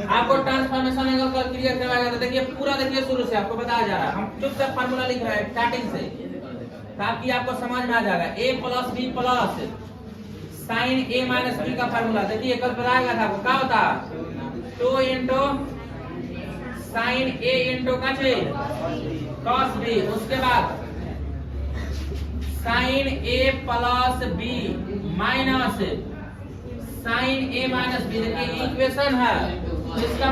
आपको transformation angle का clear करवाएगा तो देखिए पूरा देखिए शुरू से आपको बताया जा रहा है। हम चुपचाप फार्मूला लिख रहे हैं स्टार्टिंग से ताकि आपको समझ में आ जाएगा। a plus b plus sine a minus b का फार्मूला देखिए कल बताया था आपको क्या होता 2 into sine a into cos b, उसके बाद sine a plus b minus sine a minus b। देखिए इक्वेशन है, इसका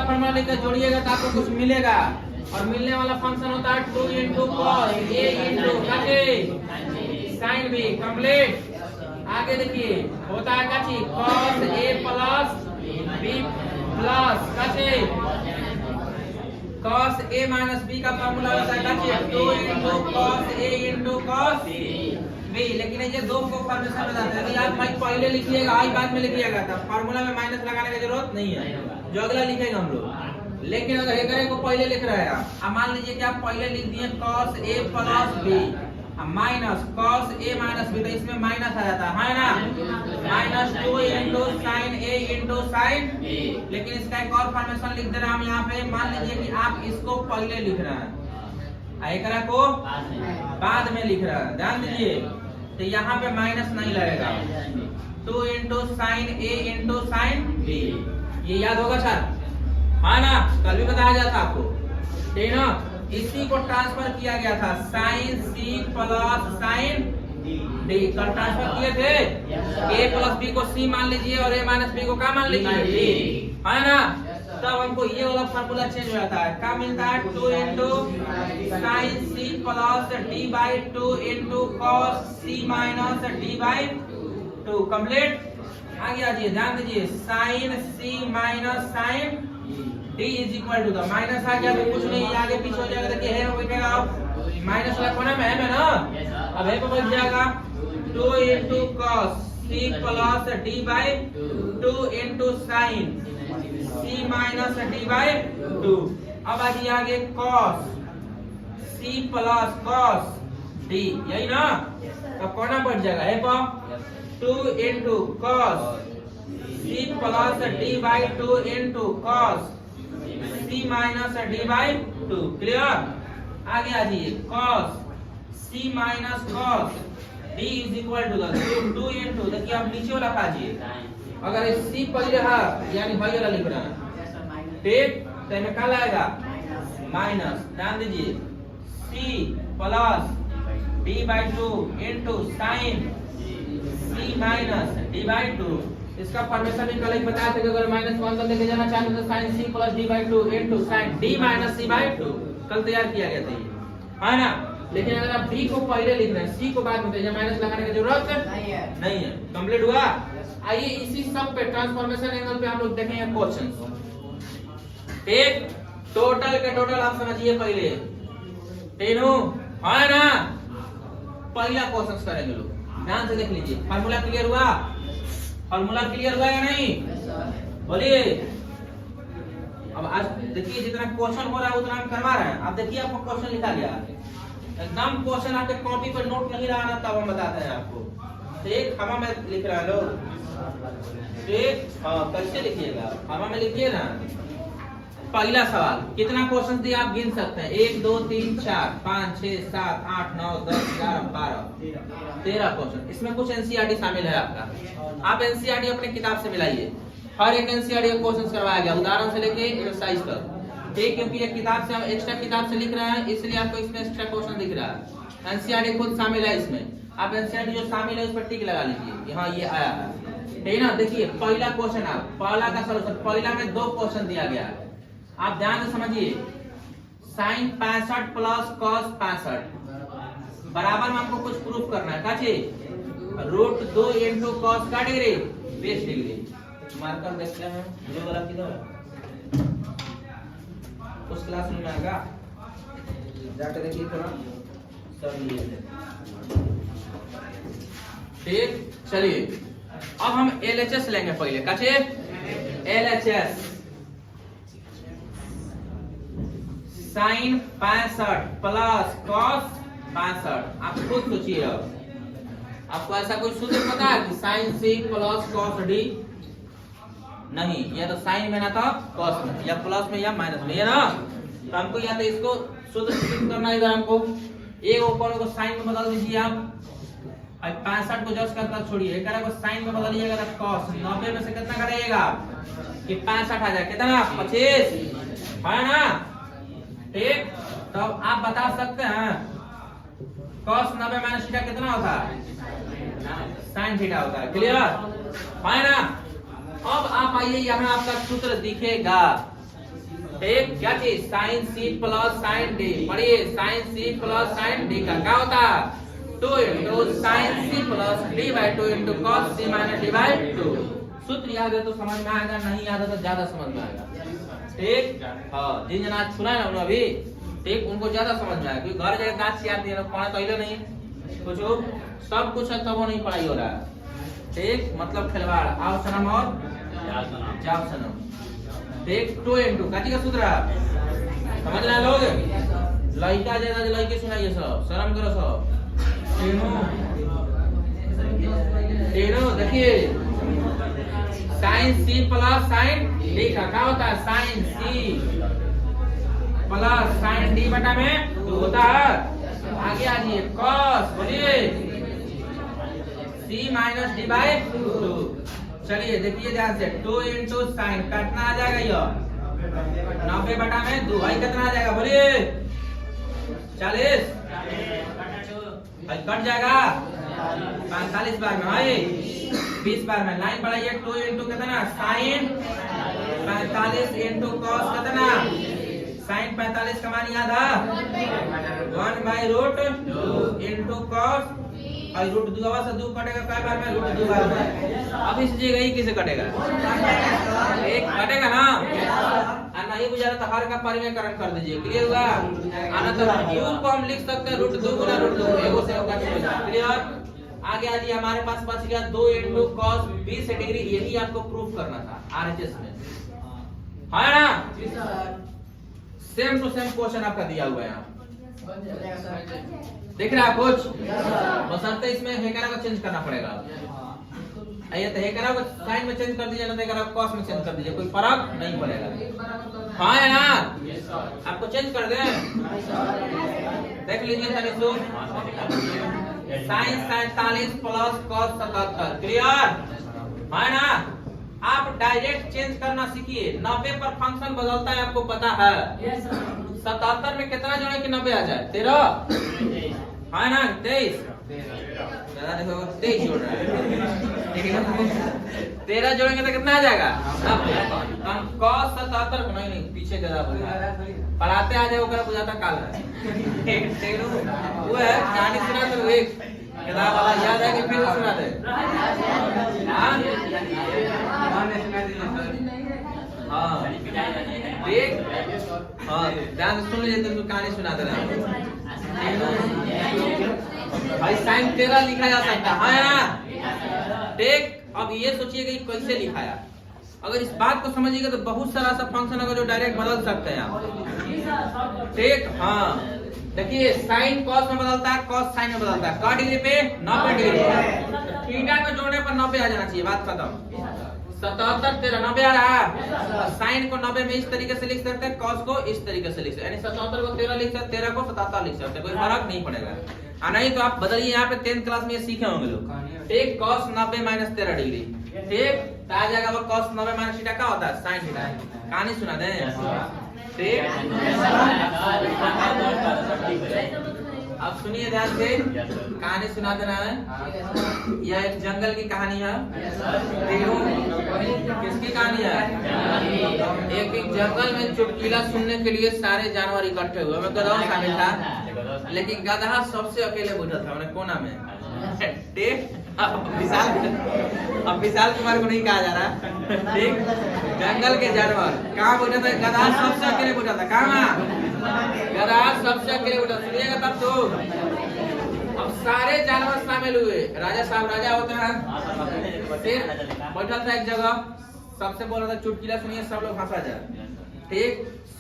फार्मूला लेकर जोड़िएगा तो आपको कुछ मिलेगा और मिलने वाला फंक्शन होता है 2 into cos a into sine b complete. आगे देखिए होता है cos a plus b plus cos a minus b का फार्मूला होता है 2 into cos a into cos b। लेकिन ये दो को फॉर्मेशन में जाता है, यदि आप पहले लिखिएगा आई बाद में लिखिएगा तो फार्मूला में माइनस लगाने की जरूरत नहीं है, जो अगला लिखेगा हम लोग। लेकिन अगर एक को पहले लिख रहे हैं आप मान लीजिए कि आप पहले लिख दिए cos a plus b minus cos a minus b, तो इसमें माइनस आ जाता है ना, minus 2 into sine a into sine. लेकिन इसका एक और फॉर्मेशन लिख दे रहे हैं हम यहाँ पे। मान लीजिए कि आप इसको पहले लिख रहे हैं एकरा को बाद में लिख रहा है, ध्यान दीजिए तो यहाँ पे माइनस नहीं लगेगा। 2 into sine a into sine b, ये याद होगा सर, है ना, कल भी बताया गया था आपको, ठीक ना। इसी को ट्रांसफर किया गया था sine c plus sine d, कल ट्रांसफर किए थे। a प्लस b को c मान लीजिए और a माइनस b को क्या मान लीजिए, है ना। तब हमको ये वाला फार्मूला चेंज हो जाता है, क्या मिलता है 2 into sine c plus d by 2 into cos c minus d by 2 complete. आगे आ जाइए, ध्यान दीजिए sine c minus sine d is equal to the minus आ गया तो कुछ नहीं आगे पीछे हो जाएगा। देखिए है बैठेगा माइनस वाला कोना में है ना, अब है पे बैठ जाएगा 2 into cos c plus d by 2 into sine c minus d by 2। अब आगे आगे cos c plus cos d, यही ना, अब कोना बढ़ जाएगा है पर 2 into cos c plus d by 2 into cos c minus d by 2। Clear. आगे आ जाइए cos c माइनस cos d is equal to 2 into, देखिए आप नीचे वाला काजिए, अगर c पहले है यानी भाई वाला लिख रहा है ठीक, तो इसमें क्या लाएगा माइनस। ध्यान दीजिए c plus d by 2 into sine c minus d by 2। इसका फॉर्मेशन भी कल ही बताया था कि अगर माइनस 1 को लेके जाना चाहते तो sine c plus d by 2 into sine d minus c by 2 कल तैयार किया गया था, है ना। लेकिन अगर आप d को पहले लिख रहे हैं c को बाद में, तो माइनस लगाने की जरूरत नहीं है। कंप्लीट हुआ। आइए इसी सब पे ट्रांसफॉर्मेशन एंगल पे हम लोग देखेंगे क्वेश्चंस। एक टोटल के टोटल आप समझिए पहले, तीनों है ना, पहला क्वेश्चंस करेंगे लोग, ध्यान से देख लीजिए। फार्मूला क्लियर हुआ, फार्मूला क्लियर हुआ या नहीं बोलिए। अब आज देखिए जितना क्वेश्चन हो रहा है उतना हम करवा रहे हैं। अब देखिए आपको क्वेश्चन लिखा गया, एकदम क्वेश्चन आपके कॉपी पर नोट नहीं रहा ना, तब हम बताते हैं आपको ठीक। हवा में लिख रहा है लोग ठीक, हाँ कैसे लिखिएगा, हवा में लिखिए ना। पहला सवाल, कितना क्वेश्चन दिए आप गिन सकते हैं, 1 2 3 4 5 6 7 8 9 10 11 12 13 क्वेश्चन। इसमें कुछ एनसीईआरटी शामिल है आपका, आप एनसीईआरटी अपने किताब से मिलाइए। हर एक एनसीईआरटी का क्वेश्चन करवाया गया उदाहरण से लेके एक्सरसाइज तक ठीक, क्योंकि ये किताब से हम एक्स्ट्रा किताब से लिख रहे हैं इसलिए आपको इसमें एक्स्ट्रा क्वेश्चन दिख रहा है। एनसीईआरटी खुद शामिल है इसमें, आप एनसीईआरटी जो शामिल है उस पर टिक लगा लीजिए कि हाँ ये आया है ठीक ना। देखिए पहला क्वेश्चन, आप पहला का सॉल्यूशन, पहला में 2 क्वेश्चन दिया गया है, आप ध्यान से समझिए। साइन 65 प्लस कॉस 65 बराबर में आपको कुछ प्रूफ करना है, काची रूट 2 इंटू कॉस का डिग्री 20 डिग्री। मार्कर देखते हैं ब्लू वाला किधर है, उस क्लास में आएगा जाके देखिए थोड़ा सब लिए ठीक। चलिए अब हम एलएचएस लेंगे पहले, काची एलएचएस साइन 65 प्लस कॉस 65, आप खुद सोचिए। अब आपको ऐसा कोई सूत्र पता है कि sine C plus cos D? नहीं, या तो साइन में ना था कॉस में, या प्लस में या माइनस में, ये ना। तो हमको या तो इसको सूत्र सिद्ध करना है, इधर हमको एक ऊपर को साइन में बदल दीजिए आप। अब 65 को जस्ट करता छोड़िए, करा को साइन में बदलिएगा तो cos 90 में से कितना कटेगा कि 65 आ जाए, कितना 25 है ना। ठीक, तो आप बता सकते हैं cos 90 माइनस थीटा कितना होता है? sin थीटा होता है। क्लियर है ना। अब आप आइए, यहाँ आपका सूत्र दिखेगा। ठीक, क्या चीज? Sine C plus sine D. पढ़िए, sine C plus sine D का क्या होता है? 2 into sine C plus D by 2 into cos C minus D by 2। सूत्र याद है तो समझ में आएगा, नहीं याद है तो ज्यादा समझ में आएगा। ठीक, हाँ, जिन जना सुना है ना अभी, ठीक, उनको ज्यादा समझ में आएगा, क्योंकि घर जाके गाछ याद दिया पढ़ा तो नहीं कुछ, सब कुछ है तब वो नहीं पढ़ाई हो रहा है। ठीक, मतलब खिलवाड़। आओ सनम और जाओ सनम। ठीक, 2 इंटू काची का सूत्र समझ रहे लोग? लड़का ज्यादा लड़के सुनाइए, सब शर्म करो सब। टेनो देखिए, sine C plus sine D का क्या होता है? Sine C plus sine D बटा में 2 होता है। आगे आ जाइए, कॉस, बोलिए सी माइनस डी बाई 2। चलिए देखिए ध्यान से, 2 इंटू साइन कितना आ जाएगा? ये 90 बटा में 2, भाई कितना आ जाएगा? बोलिए 40, कट जाएगा 45 बार में, भाई 20 बार में। लाइन बढ़ाइए, 2 इंटू कितना? साइन 45 इंटू कॉस कितना? साइन 45 का मान याद है 1 बाई रूट इंटू कॉस, और रूट 2 से 2 कटेगा कई बार में? रूट 2 बार में। अब इस जगह ही किसे कटेगा? एक कटेगा ना। नहीं बुझा तो हर का परिमेयकरण कर दीजिए। क्लियर हुआ? आना तो क्यूब को हम लिख सकते हैं रूट 2 गुना रूट 2, एगो से होगा। क्लियर? आगे आ जाइए, हमारे पास बच गया 2 इंटू कॉस 20 डिग्री। यही आपको प्रूफ करना था आरएचएस में, है ना। सेम टू सेम क्वेश्चन आपका दिया हुआ है यहाँ, देख रहे हैं कुछ? बशर्ते इसमें हेकरा को चेंज करना पड़ेगा। आइए तो हेकरा को साइन में चेंज कर दीजिए, ना हेकरा को कॉस में चेंज कर दीजिए, कोई फर्क नहीं पड़ेगा। हाँ है ना, आपको चेंज कर दें। देख लीजिए तनी सो, साइन 47 प्लस कॉस 77। क्लियर है ना। आप डायरेक्ट चेंज करना सीखिए। 90 पर फंक्शन बदलता है, आपको पता है। 77 में कितना जोड़े कि 90 आ जाए? 13 है ना, 23 देखो 23 जोड़ रहा है, ठीक है ना। 13 जोड़ेंगे तो कितना आ जाएगा? हम cos 77 को नहीं पीछे जरा पढ़ाते आ जाए, ओकरा बुझाता काल है। वो है कहानी सुना तो एक किताब वाला याद है कि फिर सुना दे? हाँ देख, हाँ ध्यान सुन लीजिए, तुमको कहानी सुनाते रहे भाई। साइन 13 लिखा जा सकता है ना। ठीक, अब ये सोचिएगा कि कैसे लिखाया। अगर इस बात को समझिएगा तो बहुत सारा सा फंक्शन अगर जो डायरेक्ट बदल सकते हैं आप। ठीक, हाँ देखिए, साइन कॉस में बदलता है, कॉस साइन में बदलता है। 1 डिग्री पे 90 डिग्री पे, थीटा को जोड़ने पर 90 आ जाना चाहिए। बात खत्म। 77 13 90 आ रहा है। साइन को 90 में इस तरीके से लिख सकते हैं, कॉस को इस तरीके से लिख सकते हैं, यानी 77 को 13 लिख सकते हैं, 13 को 77 लिख सकते हैं, कोई फर्क नहीं पड़ेगा। नहीं तो आप बदलिए, यहाँ पे 10th क्लास में ये सीखे होंगे लोग। ठीक, कॉस 90 माइनस 13 डिग्री। ठीक, तो आ जाएगा वो कॉस 90 माइनस थीटा क्या होता है? Sine theta. कहानी सुना दें। ठीक, अब सुनिए ध्यान से, कहानी सुना देना है। यह एक जंगल की कहानी है। किसकी कहानी है? एक जंगल में चुटकुला सुनने के लिए सारे जानवर इकट्ठे हुए। मैं गधा शामिल था, लेकिन गधा सबसे अकेले बैठा था, मैंने कोना में। ठीक, अब विशाल कुमार को नहीं कहा जा रहा। ठीक, जंगल के जानवर कहाँ बैठा था? गधा सबसे अकेले बैठा था। कहाँ? गधा सबसे अकेले बैठा। सुनिएगा तब तो। अब सारे जानवर शामिल हुए। राजा साहब राजा होते हैं, फिर बैठा था एक जगह, सबसे बोल रहा था चुटकुला सुनिए, सब लोग हंसा जाए। ठीक,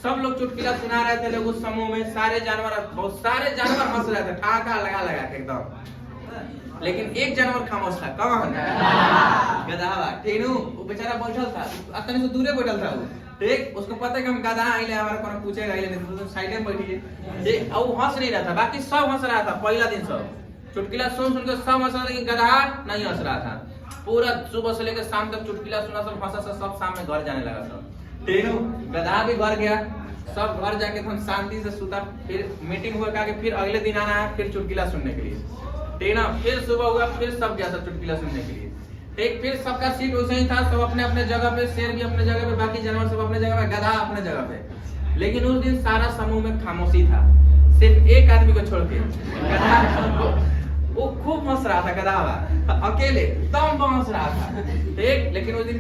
सब लोग चुटकुला सुना रहे थे लोग उस समूह में। सारे जानवर, बहुत सारे जानवर हंस रहे थे, ठाका लगा लगा के एकदम। लेकिन एक जानवर खामोश था। कौन? गधा। ठीक नु, वो बेचारा बैठल था, अतने से दूरे बैठल था वो। ठीक, उसको पता है कि हम गधा आइले, हमारा कोनो पूछेगा आइले नहीं, तो साइड में बैठिए। ठीक, अब वो हंस नहीं रहा था, बाकी सब हंस रहा था पहला दिन सब। चुटकुला सुन सुन के सब हंस रहा था, लेकिन गधा नहीं हंस रहा था। पूरा सुबह से लेकर शाम तक चुटकुला सुना, सब हंसा, सब शाम में घर जाने लगा सब। ठीक नु, गधा भी घर गया, सब घर जाके हम शांति से सुता। फिर मीटिंग हुआ कि फिर अगले दिन आना है, फिर चुटकुला सुनने के लिए। ठीक ना, फिर सुबह हुआ, फिर सब गया था चुटकुला सुनने के लिए। ठीक, फिर सबका सीट वैसे ही था, सब अपने अपने जगह पे, शेर भी अपने जगह पे, बाकी जानवर सब अपने जगह पे, गधा अपने जगह पे। लेकिन उस दिन सारा समूह में खामोशी था, सिर्फ एक आदमी को छोड़ के। वो खूब हंस रहा था, गधा अकेले दम हंस रहा था। ठीक, लेकिन उस दिन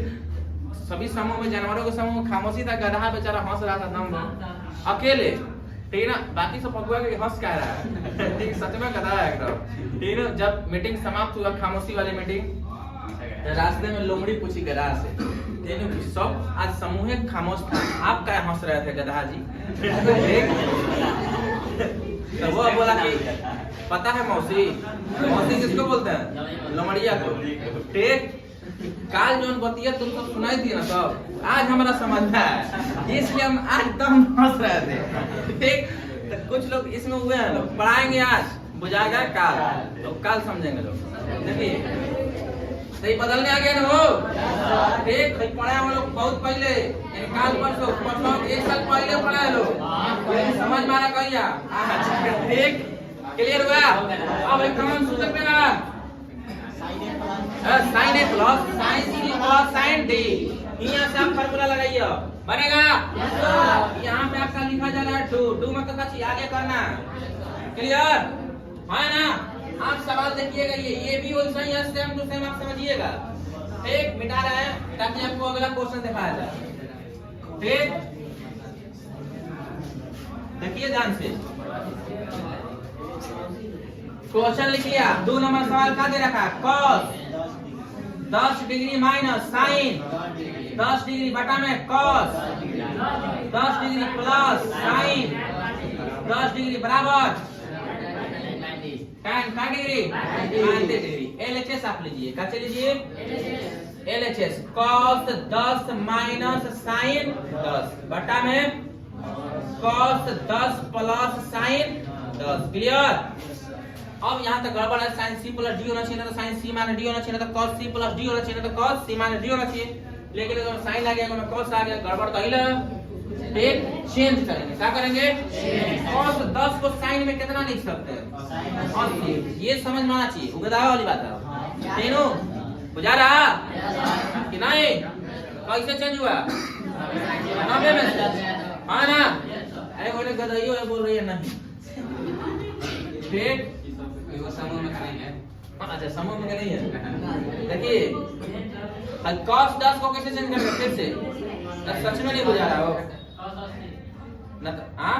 सभी समूह में, जानवरों के समूह में खामोशी था, गधा बेचारा हंस रहा था दम अकेले। ठीक ना, बाकी सब पगुआ के हंस कह रहा है। ठीक, सच में गधा है एकदम। ठीक ना, जब मीटिंग समाप्त हुआ, खामोशी वाली मीटिंग, रास्ते में लोमड़ी पूछी गधा से, सब आज समूह खामोश था, आप क्या हंस रहे थे गधा जी? तो वो बोला कि पता है मौसी, मौसी किसको बोलते हैं? लोमड़िया को। ठीक, काल जोन बतिया तुम सब सुनाई थी ना सब, आज हमारा समझना है, इसलिए हम आज एकदम हंस रहे थे। ठीक, तो कुछ लोग इसमें हुए हैं, लोग पढ़ाएंगे आज, बुझाएगा काल, तो काल समझेंगे लोग। देखिए सही बदलने आ गया ना वो। ठीक, पढ़े हम लोग बहुत पहले, काल परसों 1 साल पहले पढ़े लोग, समझ में आ रहा कहिया? ठीक, क्लियर हुआ? अब एक कॉमन सूत्र पे ना, sin A plus sin C plus sin D, यहाँ से आप फार्मूला लगाइए, बनेगा? यहाँ पे आपका लिखा जा रहा है 2 मतलब कच्ची आगे करना। क्लियर है ना? आप सवाल देखिएगा, ये भी वैसा ही है, सेम टू सेम आप समझिएगा। ठीक, मिटा रहे हैं ताकि आपको अगला क्वेश्चन दिखाया जाए। ठीक, देखिए ध्यान से, क्वेश्चन लिख लिया। 2 नंबर सवाल क्या दे रखा है? cos 10 degree minus sine 10 degree बटा में cos 10 degree plus sine 10 degree बराबर tan 5 डिग्री 90 डिग्री। LHS आप लीजिए, क्या लीजिए? LHS cos 10 माइनस साइन 10 बटा में cos 10 प्लस साइन 10। क्लियर? अब यहाँ तक गड़बड़ है, साइन सी प्लस डी होना चाहिए, ना तो साइन सी माइनस डी होना चाहिए, ना तो cos सी प्लस डी होना चाहिए, ना तो cos सी माइनस डी होना चाहिए। लेकिन अगर साइन आ गया, अगर cos आ गया, गड़बड़ तो ही। ठीक, चेंज करेंगे, क्या करेंगे? cos 10 को साइन में कितना लिख सकते हैं? 80। ये समझ में आना चाहिए, उगदा वाली बात है। तीनों बुझा रहा कि नहीं? कैसे चेंज हुआ? 90 में हाँ ना? अरे बोले गधाइयो है, बोल रही है नहीं। ठीक, समूह में करेंगे। अच्छा, समूह में नहीं है। देखिए, cos 10 को कैसे चेंज करेंगे? फिर से सच में नहीं बुझा रहा हो ना? हाँ,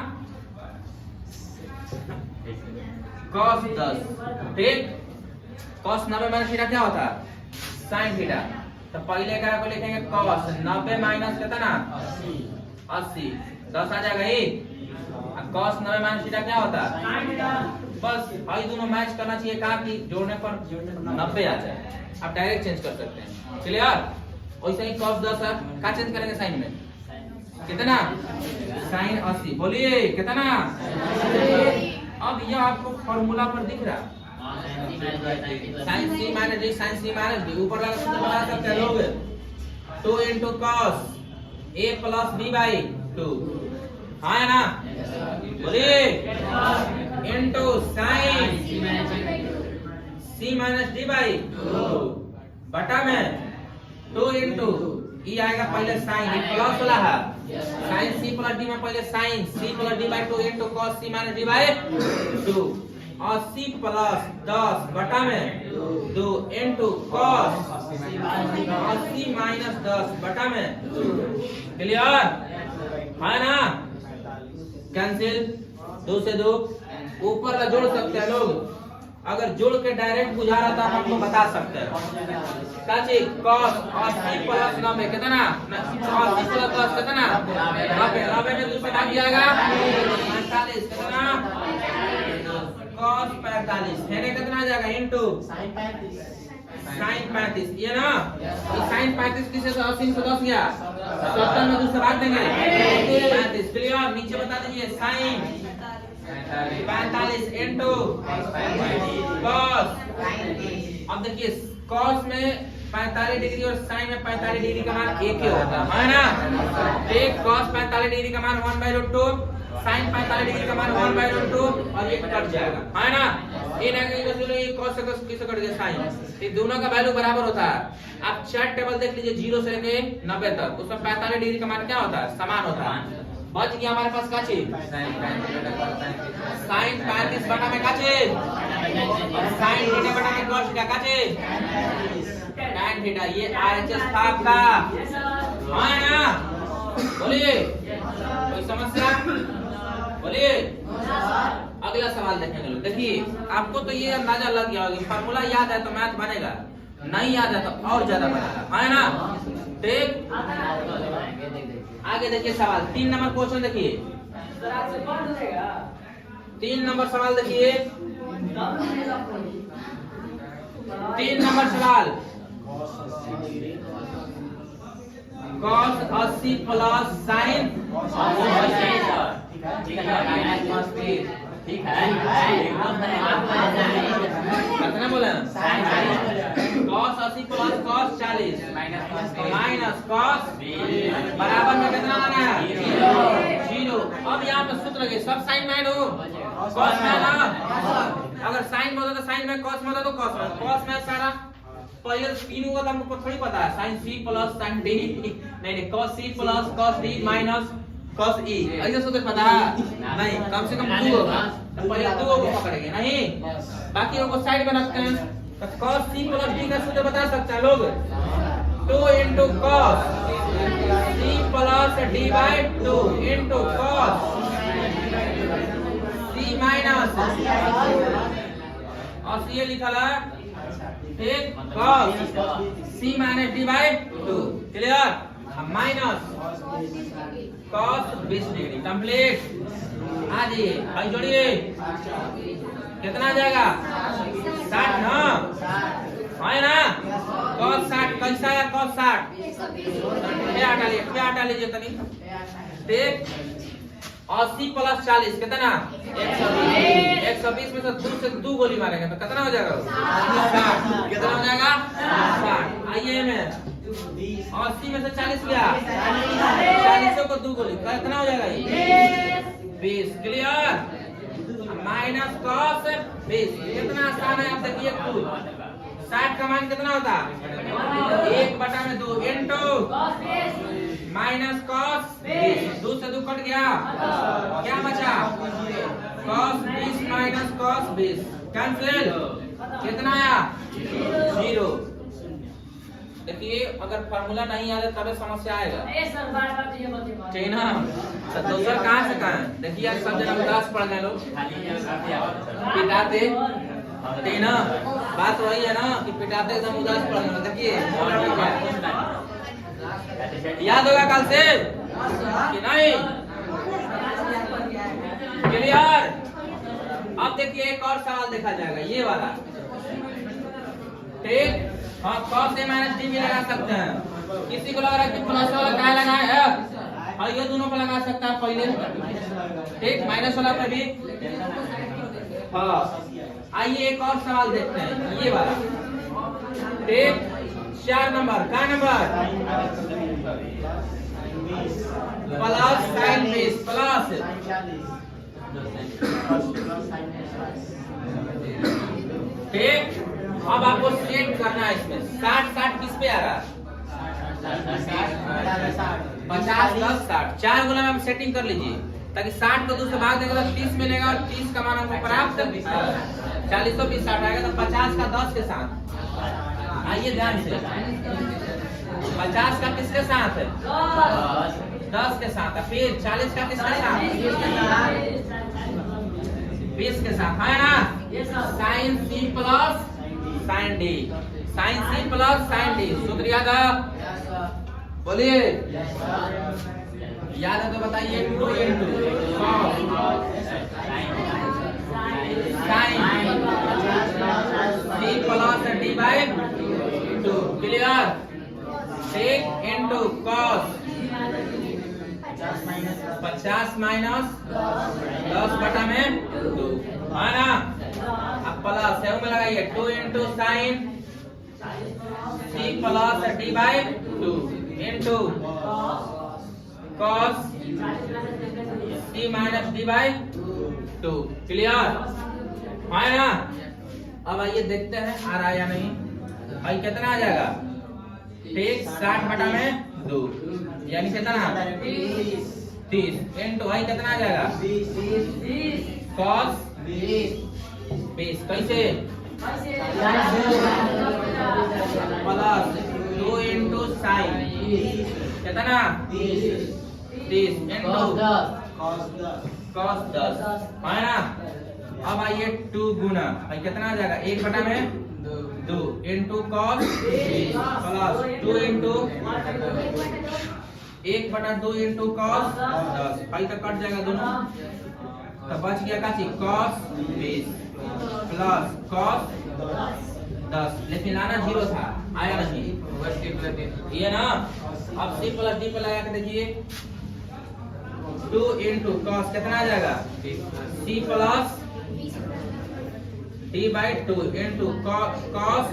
cos 10। ठीक, cos 90 माइनस थीटा क्या होता है? sin theta. तो पहले का को लिखेंगे cos 90 माइनस कितना? 80। 10 आ जाएगा ही। cos 90 माइनस थीटा क्या होता है? बस भाई दोनों मैच करना चाहिए, कहा कि जोड़ने पर 90 आ जाए, आप डायरेक्ट चेंज कर सकते हैं। क्लियर? वैसे ही cos 10 है, क्या चेंज करेंगे? साइन में कितना? साइन 80। बोलिए कितना? अब यह आपको फॉर्मूला पर दिख रहा, साइन सी माइनस डी, साइन सी माइनस डी, ऊपर वाला सूत्र बना सकते हैं लोग, 2 into cos a plus b by 2। हाँ है ना? बोलिए, into sin c minus d by 2 बटा में 2 into ये आएगा पहले साइन, ये प्लस वाला है, साइन c प्लस d में पहले sine c plus d by 2 into cos c minus d by 2 और c प्लस 10 बटा में 2 into cos और c minus 10 बटा में 2। क्लियर है ना? कैंसिल, 2 से 2 ऊपर का जोड़ सकते हैं लोग। अगर जोड़ के डायरेक्ट बुझा रहा था हम आपको बता सकते हैं। काची cos 80 प्लस 90 कितना? 80 प्लस 10 कितना? 90। 90 में 2 से भाग जाएगा 45 कितना? cos 45 है ना, कितना आ जाएगा इनटू sin 35, ये ना ये sin 35 किसे 80 से 10 गया 70 में दूसरा भाग देंगे 35। क्लियर, नीचे बता दीजिए sin 45 इनटू cos। अब देखिए cos में 45 डिग्री और sin में 45 डिग्री का मान एक ही होता है ना। एक cos 45 डिग्री का मान 1/√2, sin 45 डिग्री का मान 1/√2 और ये कट जाएगा है ना। ये ना कि चलो ये cos से किससे कट गया sin, ये दोनों का वैल्यू बराबर होता है। आप चार्ट टेबल देख लीजिए 0 से लेके 90 तक, उसमें 45 डिग्री का मान क्या होता है, समान होता है। बच गया हमारे पास क्या चीज, sin 35 बटा में क्या चीज, sin थीटा बटा में cos थीटा क्या चीज, tan थीटा। ये RHS था आपका है ना। बोलिए कोई समस्या, बोलिए। अगला सवाल देखेंगे लोग। देखिए आपको तो ये अंदाजा लग गया होगा, फार्मूला याद है तो मैथ बनेगा, नहीं याद है तो और ज्यादा बनेगा है ना। ठीक, आगे देखिए सवाल 3 नंबर क्वेश्चन देखिए, 3 नंबर सवाल देखिए, 3 नंबर सवाल cos 80 प्लस sin कितना बोला, cos 80 plus cos 40 minus cos बराबर में कितना आना है 0। अब यहाँ पे सूत्र लगे सब साइन में हो, cos में ना, अगर साइन में होता तो साइन में, cos में होता तो cos में। cos में सारा पहले तीनों का हमको थोड़ी पता है, sin c plus sin d नहीं cos c plus cos d minus cos e, ऐसे सूत्र पता है नहीं, कम से कम 2 होगा तो पहले 2 को पकड़ेंगे नहीं, बाकी को साइड में रखते हैं। तो cos c प्लस d का सूत्र बता सकते हैं लोग, 2 into cos c plus d by 2 into cos c minus, और ये लिखा है ठीक cos c minus d by 2। Clear, minus cos 20 degree complete. आ जाइए भाई जोड़िए, कितना आ जाएगा 60 ना है ना। cos 60 कैसा है, cos 60 क्या हटा लीजिए तनी, ठीक 80 प्लस 40 कितना 120 में से 2 से 2 गोली मारेंगे तो कितना हो जाएगा 60, कितना हो जाएगा 60। आइए में 80 में से 40 गया, 40 को 2 गोली कितना हो जाएगा 20। क्लियर, माइनस cos 20 कितना आसान है, आप देखिए 60 का मान कितना होता 1/2 इनटू माइनस cos 2 से 2 कट गया, क्या बचा cos 20 माइनस cos 20 कैंसिल, कितना आया 0। देखिए अगर फार्मूला नहीं याद है तब समस्या आएगा, ठीक ना। तो दूसरा कहाँ से कहाँ, देखिए यार सब जगह उदास पड़ गए लोग, पिटाते ठीक ना, बात वही है ना कि पिटाते एकदम उदास पड़ गए। देखिए याद होगा कल से कि नहीं, क्लियर। अब देखिए एक और सवाल देखा जाएगा ये वाला, ठीक। हाँ cos a माइनस d भी लगा सकते हैं, किसी को लग रहा है कि प्लस वाला क्या लगाए है, और ये दोनों पे लगा सकता है पहले, ठीक माइनस वाला पे भी। हाँ आइए एक और सवाल देखते हैं ये वाला, ठीक 4 नंबर का नंबर प्लस sin 20 प्लस ठीक। अब आपको सेट करना है इसमें 60 किस पे आ रहा है 50 10 60 4 गुना में सेटिंग कर लीजिए ताकि 60 को 2 से भाग देंगे तो 30 मिलेगा और 30 का मान हमको प्राप्त 40 तो 20 60 आएगा तो 50 का 10 के साथ। आइए ध्यान से 50 का किसके साथ है 10 के साथ है, फिर 40 का किसके साथ 20 के साथ है ना। sin c plus sin d, sin c plus sin d सूत्र याद है, बोलिए याद है तो बताइए 2 into cos sine C plus D by 2 clear. ठीक इंटू कॉस 50 माइनस 10 बटा में 2 है ना। अब प्लस है में लगाइए 2 into sine C plus D by 2 into cos C minus D by 2 clear है ना। अब आइए देखते हैं आ रहा है या नहीं। भाई कितना आ जाएगा? ठीक 60 बटा में 2 यानी कितना 30 इंटू भाई कितना आ जाएगा? कॉस 20 कैसे प्लस 2 इंटू साइन कितना 30 इंटू कॉस 10 है ना। अब आइए 2 गुना भाई कितना आ जाएगा? 1 बटा में 2 इंटू कॉस प्लस 2 इंटू 1 बटा 2 इंटू कॉस 10 भाई तो कट जाएगा दोनों तो बच गया का कॉस 20 प्लस कॉस 10 लेकिन आना 0 था आया नहीं ये ना। अब सी प्लस डी पर लगा के देखिए 2 इंटू कॉस कितना आ जाएगा? C plus D by 2 into cos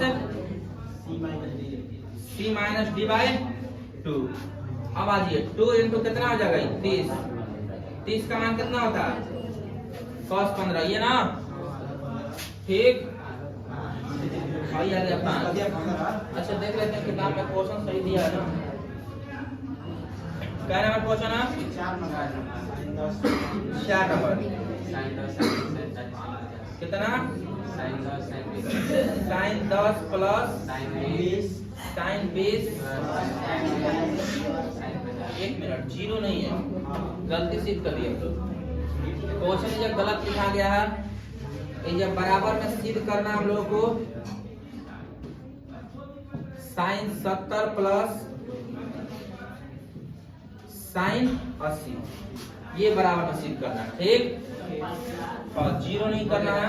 C minus D by 2। अब आ जाइए 2 इंटू कितना हो जाएगा? 30 का मान कितना होता है? कॉस 15 ये ना। ठीक भाई आ गया 5। अच्छा देख लेते हैं किताब में क्वेश्चन सही दिया है ना। क्या नंबर क्वेश्चन है? 4 नंबर कितना? साइन 10 प्लस साइन 20 1 मिनट 0 नहीं है गलती सिद्ध कर दिया। क्वेश्चन जब गलत लिखा गया है ये जब बराबर में सिद्ध करना हम लोगों को साइन 70 प्लस साइन 80 ये बराबर में सिद्ध करना है। ठीक और 0 नहीं करना है।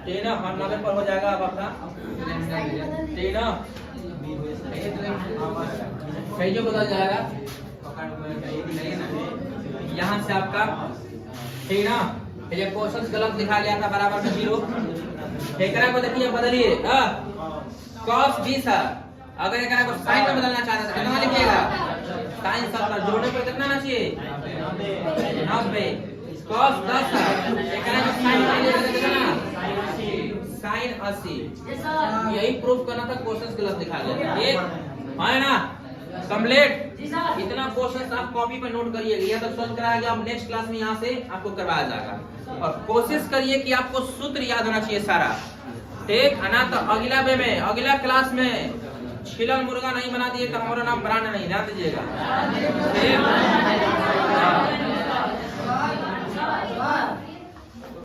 ठीक ना। हम 90 पर हो जाएगा अब अपना ठीक ना। सही जो बदल जाएगा यहाँ से आपका ठीक ना। ये क्वेश्चन गलत दिखा गया था बराबर में 0 एकरा को देखिए बदलिए cos 20 है। अगर एकरा को साइन में बदलना चाहते हैं कितना लिखिएगा? साइन 70 जोड़ने पर कितना आना चाहिए? 90 cos 10 है। एकरा को साइन में लिखा कितना? साइन 80। यही प्रूफ करना था क्वेश्चन गलत दिखा गया ये है ना। कंप्लीट इतना क्वेश्चन आप कॉपी पे नोट करिएगा या तो सॉल्व कराया गया। अब नेक्स्ट क्लास में यहाँ से आपको करवाया जाएगा और कोशिश करिए कि आपको सूत्र याद होना चाहिए सारा। ठीक है ना। तो अगला वे में अगला क्लास में छिलल मुर्गा नहीं बना दिए तो हमारा नाम ब्रांड नहीं ध्यान दीजिएगा। ठीक